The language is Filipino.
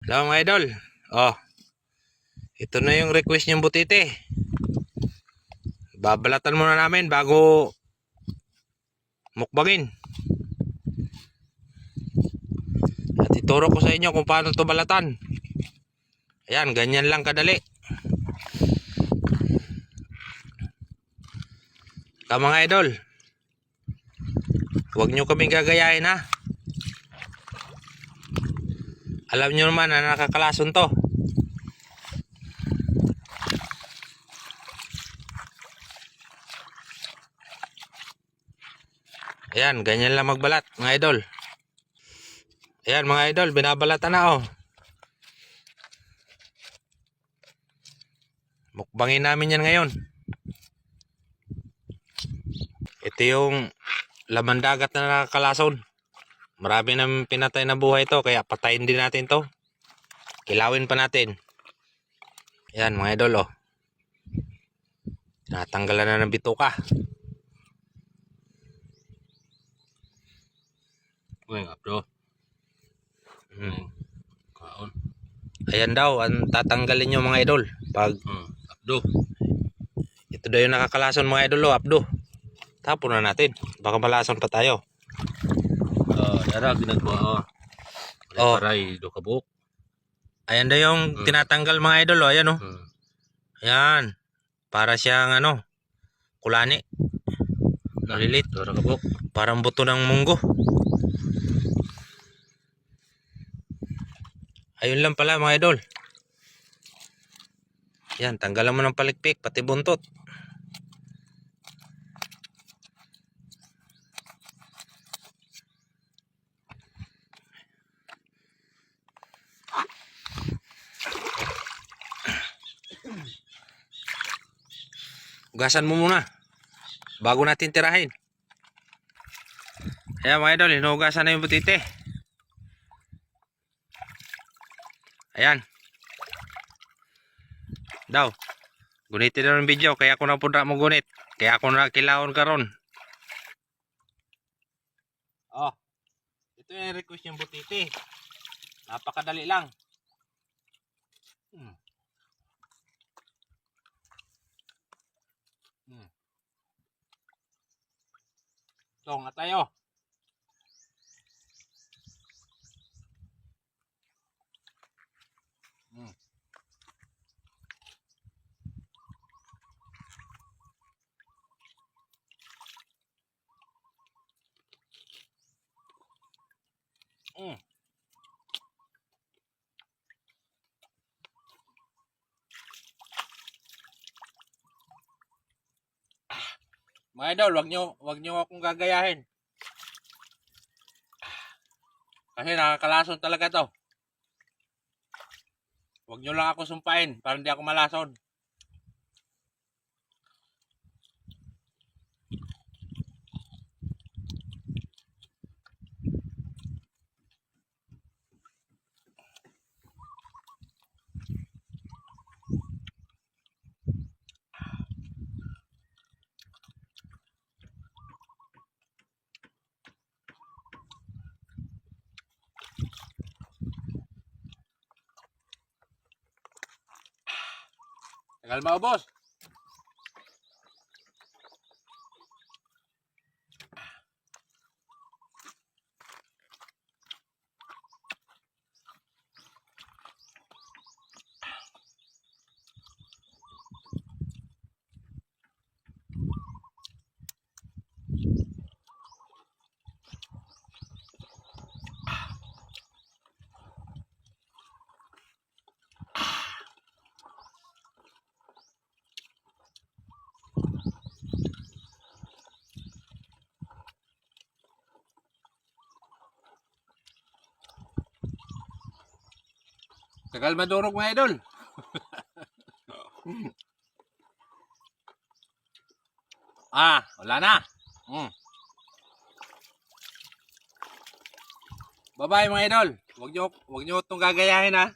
Hello mga idol. Oh, ito na yung request niyong butite. Babalatan muna namin bago mukbangin. At ituro ko sa inyo kung paano ito balatan. Ayan, ganyan lang kadali. Mga idol, huwag nyo kaming gagayahin ha. Alam nyo naman na nakakalason to. Ayan, ganyan lang magbalat mga idol. Ayan mga idol, binabalatan na oh. Mukbangin namin yan ngayon. Ito yung laman dagat na nakakalason. Marami nang pinatay na buhay to, kaya patayin din natin to. Kilawin pa natin. Ayan mga idol oh. Natanggalan na ng bituka. Uy, abdo. Kaon. Ayan daw, ang tatanggalin nyo mga idol. Pag Abdo. ito daw yung nakakalason mga idol oh, abdo. Tapon na natin. Baka malason pa tayo. Dara ginagawa Oh. paray do kabuk. Ayan daw yung tinatanggal mga idol oh, ayan oh. Ayan. Para siyang ano, kulani. Malilit. Dara kabuk. Parang buto ng munggo. Ayun lang pala mga idol. Yan, tanggalan mo ng palikpik, pati buntot. Hugasan mo muna bago natin tirahin. Ayan mga idol, hinugasan na yung butite. Ayan. Daw. Gunitin na yung video, kaya ako na punta mo gunit. Kaya ako na kilahon karon. Oh. Ito yung request yung butite. Napakadali lang. So, nga tayo. Mga idol, wag nyo akong gagayahin. Kasi nakakalason talaga to. Wag nyo lang ako sumpain para hindi ako malason. Tagal maubos. Tagal madurog mga idol. Wala na. Bye-bye mga idol. Wag nyo itong gagayahin ha.